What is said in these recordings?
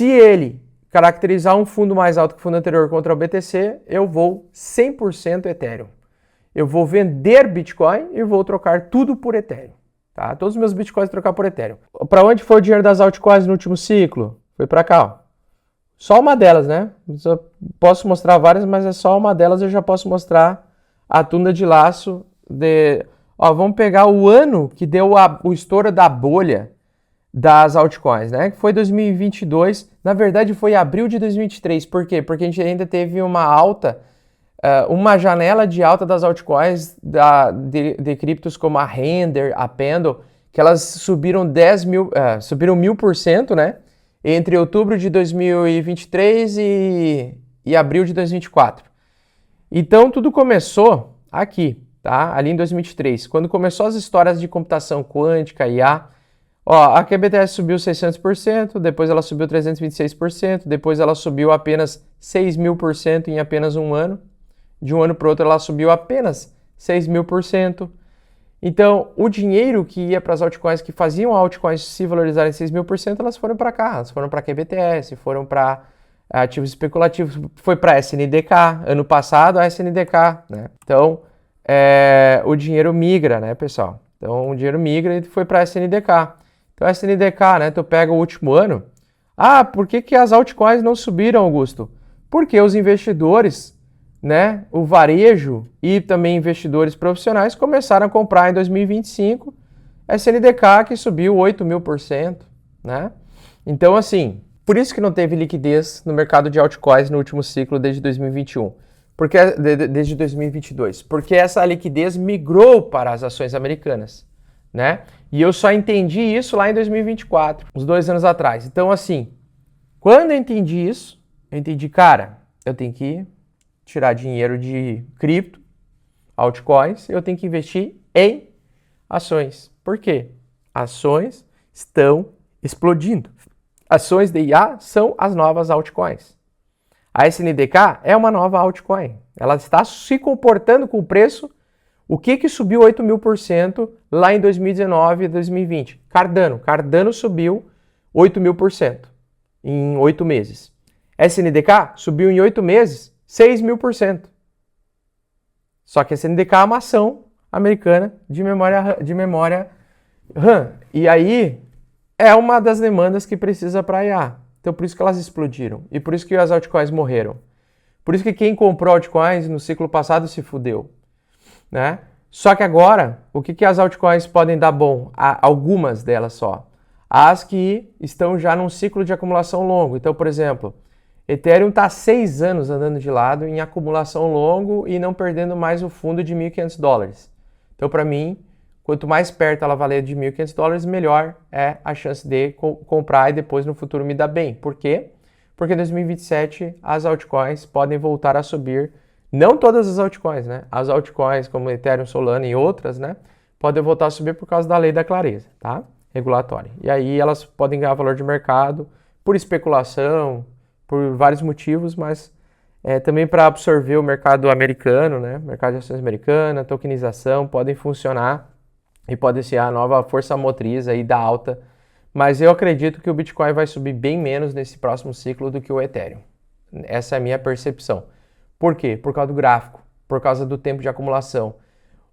Se ele caracterizar um fundo mais alto que o fundo anterior contra o BTC, eu vou 100% Ethereum. Eu vou vender Bitcoin e vou trocar tudo por Ethereum. Tá? Todos os meus Bitcoins trocar por Ethereum. Para onde foi o dinheiro das altcoins no último ciclo? Foi para cá, ó. Só uma delas, né? Eu posso mostrar várias, mas é só uma delas. Eu já posso mostrar a tunda de laço. Ó, vamos pegar o ano que deu o estouro da bolha das altcoins, né? Que foi 2022. Na verdade, foi abril de 2023. Por quê? Porque a gente ainda teve uma alta, uma janela de alta das altcoins de criptos como a Render, a Pendle, que elas subiram 1000%, né? Entre outubro de 2023 e abril de 2024. Então, tudo começou aqui, tá? Ali em 2023, quando começou as histórias de computação quântica, IA. Ó, a QBTS subiu 600%, depois ela subiu 326%, depois ela subiu apenas 6.000% em apenas um ano. De um ano para o outro ela subiu apenas 6.000%. Então, o dinheiro que ia para as altcoins, que faziam altcoins se valorizarem 6.000%, elas foram para cá. Elas foram para a QBTS, foram para ativos especulativos, foi para a SNDK. Ano passado, a SNDK, né? Então, o dinheiro migra, né, pessoal? Então, o dinheiro migra e foi para a SNDK. Então, a SNDK, né, tu pega o último ano. Ah, por que as altcoins não subiram, Augusto? Porque os investidores, né, o varejo e também investidores profissionais começaram a comprar em 2025 SNDK, que subiu 8.000%, né? Então, assim, por isso que não teve liquidez no mercado de altcoins no último ciclo desde 2021, desde 2022, porque essa liquidez migrou para as ações americanas, né? E eu só entendi isso lá em 2024, uns 2 anos atrás. Então, assim, quando eu entendi isso, eu entendi, cara, eu tenho que tirar dinheiro de cripto, altcoins, eu tenho que investir em ações. Por quê? Ações estão explodindo. Ações de IA são as novas altcoins. A SNDK é uma nova altcoin. Ela está se comportando com o preço. O que subiu 8.000% lá em 2019 e 2020? Cardano. Cardano subiu 8.000% em 8 meses. SNDK subiu em 8 meses 6.000%. Só que a SNDK é uma ação americana de memória RAM. E aí é uma das demandas que precisa para IA. Então por isso que elas explodiram. E por isso que as altcoins morreram. Por isso que quem comprou altcoins no ciclo passado se fudeu, né? Só que agora, o que as altcoins podem dar bom? Algumas delas só. As que estão já num ciclo de acumulação longo. Então, por exemplo, Ethereum está há 6 anos andando de lado em acumulação longo e não perdendo mais o fundo de $1.500. Então, para mim, quanto mais perto ela valer de $1.500, melhor é a chance de comprar e depois no futuro me dar bem. Por quê? Porque em 2027 as altcoins podem voltar a subir. Não todas as altcoins, né? As altcoins como Ethereum, Solana e outras, né? Podem voltar a subir por causa da lei da clareza, tá? Regulatória. E aí elas podem ganhar valor de mercado por especulação, por vários motivos, mas também para absorver o mercado americano, né? Mercado de ações americana, tokenização, podem funcionar e pode ser a nova força motriz aí da alta. Mas eu acredito que o Bitcoin vai subir bem menos nesse próximo ciclo do que o Ethereum. Essa é a minha percepção. Por quê? Por causa do gráfico, por causa do tempo de acumulação.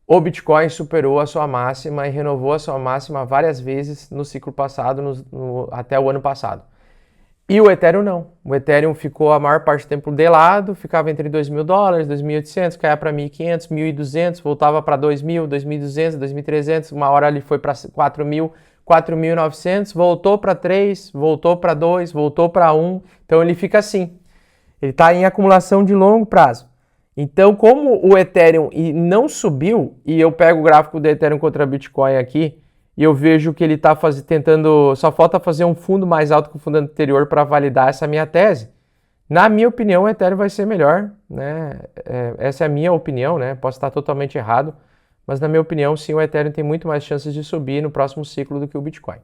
O Bitcoin superou a sua máxima e renovou a sua máxima várias vezes no ciclo passado, até o ano passado. E o Ethereum não. O Ethereum ficou a maior parte do tempo de lado, ficava entre $2.000, $2.800, caía para 1.500, 1.200, voltava para 2.000, 2.200, 2.300, uma hora ele foi para 4.000, 4.900, voltou para 3, voltou para 2, voltou para 1. Então ele fica assim. Ele está em acumulação de longo prazo. Então, como o Ethereum não subiu, e eu pego o gráfico do Ethereum contra Bitcoin aqui, e eu vejo que ele está tentando, só falta fazer um fundo mais alto que o fundo anterior para validar essa minha tese. Na minha opinião, o Ethereum vai ser melhor, né? Essa é a minha opinião, né? Posso estar totalmente errado, mas na minha opinião, sim, o Ethereum tem muito mais chances de subir no próximo ciclo do que o Bitcoin.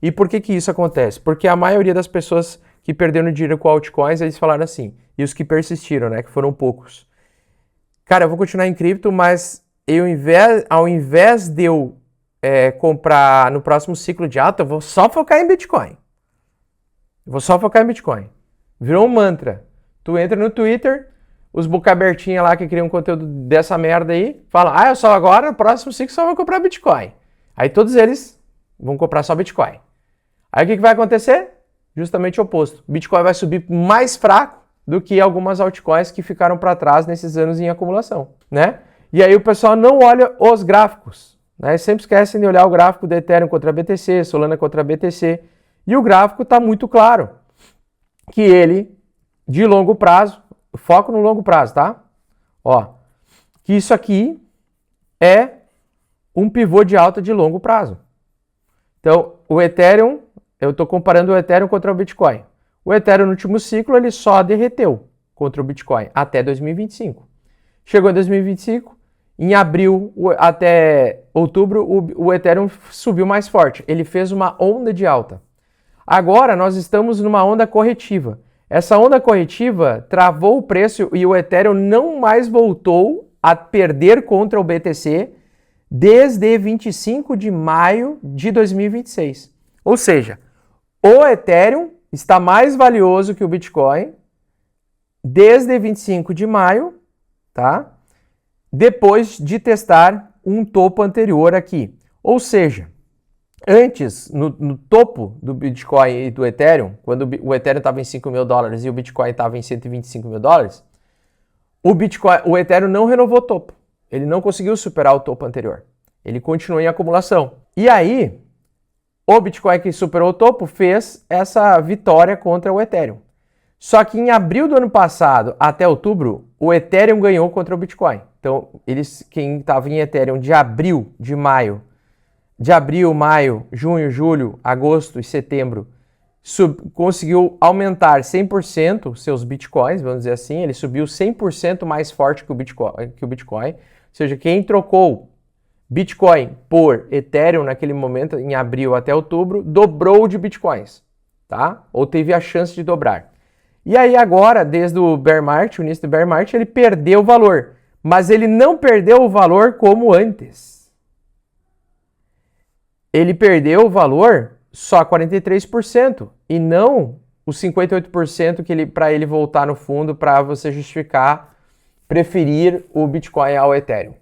E por que isso acontece? Porque a maioria das pessoas que perderam dinheiro com altcoins, eles falaram assim, e os que persistiram, né, que foram poucos. Cara, eu vou continuar em cripto, mas ao invés de eu comprar no próximo ciclo de alta, eu vou só focar em Bitcoin. Eu vou só focar em Bitcoin. Virou um mantra. Tu entra no Twitter, os boca abertinha lá que criam conteúdo dessa merda aí, falam, eu só agora, no próximo ciclo, só vou comprar Bitcoin. Aí todos eles vão comprar só Bitcoin. Aí o que vai acontecer? Justamente o oposto. O Bitcoin vai subir mais fraco do que algumas altcoins que ficaram para trás nesses anos em acumulação, né? E aí o pessoal não olha os gráficos, né? Sempre esquecem de olhar o gráfico do Ethereum contra a BTC, Solana contra a BTC, e o gráfico está muito claro que ele, de longo prazo, foco no longo prazo, tá? Ó, que isso aqui é um pivô de alta de longo prazo. Então, o Ethereum, eu estou comparando o Ethereum contra o Bitcoin. O Ethereum no último ciclo, ele só derreteu contra o Bitcoin até 2025. Chegou em 2025, em abril até outubro, o Ethereum subiu mais forte. Ele fez uma onda de alta. Agora, nós estamos numa onda corretiva. Essa onda corretiva travou o preço e o Ethereum não mais voltou a perder contra o BTC desde 25 de maio de 2026. Ou seja, o Ethereum está mais valioso que o Bitcoin desde 25 de maio, tá? Depois de testar um topo anterior aqui. Ou seja, antes, no topo do Bitcoin e do Ethereum, quando o Ethereum estava em $5.000 e o Bitcoin estava em $125.000, o Ethereum não renovou o topo. Ele não conseguiu superar o topo anterior. Ele continuou em acumulação. E aí, o Bitcoin que superou o topo fez essa vitória contra o Ethereum. Só que em abril do ano passado até outubro, o Ethereum ganhou contra o Bitcoin. Então, quem estava em Ethereum de abril, maio, junho, julho, agosto e setembro, conseguiu aumentar 100% seus Bitcoins, vamos dizer assim. Ele subiu 100% mais forte que o Bitcoin. Ou seja, quem trocou Bitcoin por Ethereum naquele momento, em abril até outubro, dobrou de Bitcoins, tá? Ou teve a chance de dobrar. E aí agora, desde o bear market, o início do bear market, ele perdeu o valor. Mas ele não perdeu o valor como antes. Ele perdeu o valor só 43% e não os 58% que para ele voltar no fundo para você justificar preferir o Bitcoin ao Ethereum.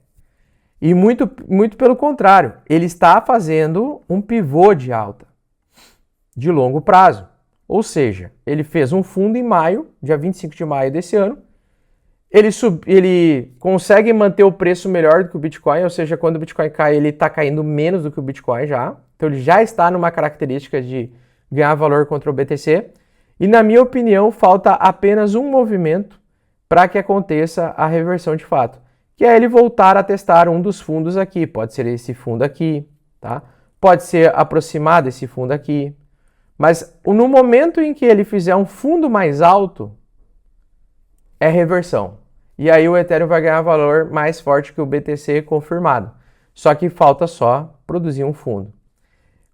E muito, muito pelo contrário, ele está fazendo um pivô de alta de longo prazo. Ou seja, ele fez um fundo em maio, dia 25 de maio desse ano. Ele consegue manter o preço melhor do que o Bitcoin, ou seja, quando o Bitcoin cai, ele está caindo menos do que o Bitcoin já. Então ele já está numa característica de ganhar valor contra o BTC. E na minha opinião, falta apenas um movimento para que aconteça a reversão de fato, que é ele voltar a testar um dos fundos aqui. Pode ser esse fundo aqui, tá? Pode ser aproximar desse fundo aqui. Mas no momento em que ele fizer um fundo mais alto, é reversão. E aí o Ethereum vai ganhar valor mais forte que o BTC confirmado. Só que falta só produzir um fundo.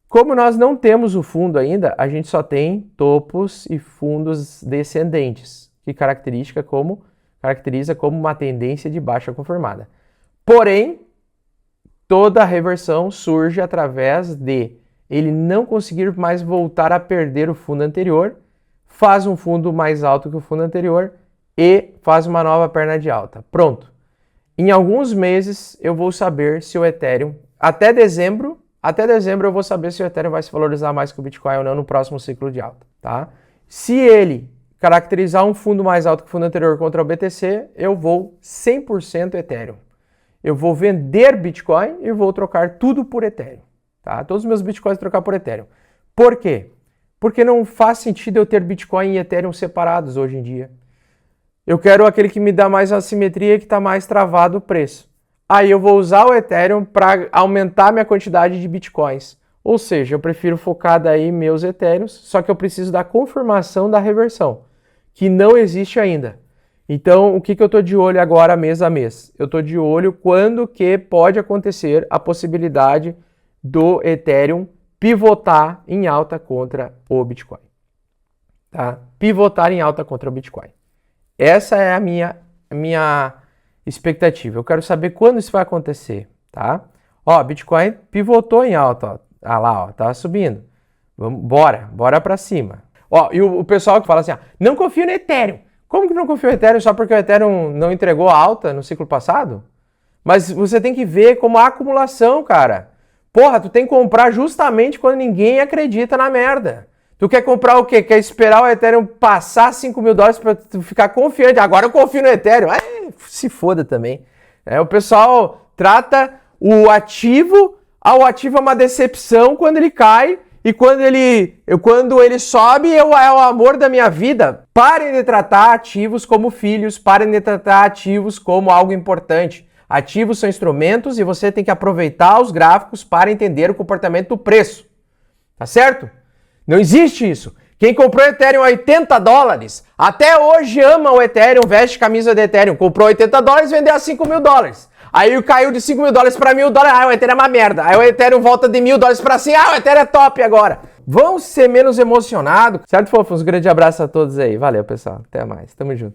Como nós não temos o fundo ainda, a gente só tem topos e fundos descendentes, que caracteriza como uma tendência de baixa confirmada. Porém, toda a reversão surge através de ele não conseguir mais voltar a perder o fundo anterior, faz um fundo mais alto que o fundo anterior e faz uma nova perna de alta. Pronto. Em alguns meses eu vou saber se o Ethereum, até dezembro eu vou saber se o Ethereum vai se valorizar mais que o Bitcoin ou não no próximo ciclo de alta, tá? Se ele caracterizar um fundo mais alto que o fundo anterior contra o BTC, eu vou 100% Ethereum. Eu vou vender Bitcoin e vou trocar tudo por Ethereum, tá? Todos os meus Bitcoins trocar por Ethereum. Por quê? Porque não faz sentido eu ter Bitcoin e Ethereum separados hoje em dia. Eu quero aquele que me dá mais assimetria e que está mais travado o preço. Aí eu vou usar o Ethereum para aumentar minha quantidade de Bitcoins. Ou seja, eu prefiro focar daí meus Ethereums, só que eu preciso da confirmação da reversão, que não existe ainda. Então, o que eu estou de olho agora mês a mês? Eu estou de olho quando que pode acontecer a possibilidade do Ethereum pivotar em alta contra o Bitcoin. Tá? Pivotar em alta contra o Bitcoin. Essa é a minha expectativa. Eu quero saber quando isso vai acontecer, tá? Ó, Bitcoin pivotou em alta, ó. Ah lá, ó, tá subindo. Bora para cima. Ó, e o pessoal que fala assim, não confio no Ethereum. Como que não confio no Ethereum só porque o Ethereum não entregou alta no ciclo passado? Mas você tem que ver como a acumulação, cara. Porra, tu tem que comprar justamente quando ninguém acredita na merda. Tu quer comprar o quê? Quer esperar o Ethereum passar $5.000 para tu ficar confiante. Agora eu confio no Ethereum. Se foda também. O pessoal trata o ativo é uma decepção quando ele cai e quando ele sobe é o amor da minha vida. Parem de tratar ativos como filhos, parem de tratar ativos como algo importante. Ativos são instrumentos e você tem que aproveitar os gráficos para entender o comportamento do preço. Tá certo? Não existe isso. Quem comprou Ethereum a $80, até hoje ama o Ethereum, veste camisa de Ethereum. Comprou $80, vendeu a $5.000. Aí caiu de $5.000 para $1.000, o Ethereum é uma merda. Aí o Ethereum volta de $1.000 para assim, o Ethereum é top agora. Vão ser menos emocionados. Certo, fofos? Um grande abraço a todos aí. Valeu, pessoal. Até mais. Tamo junto.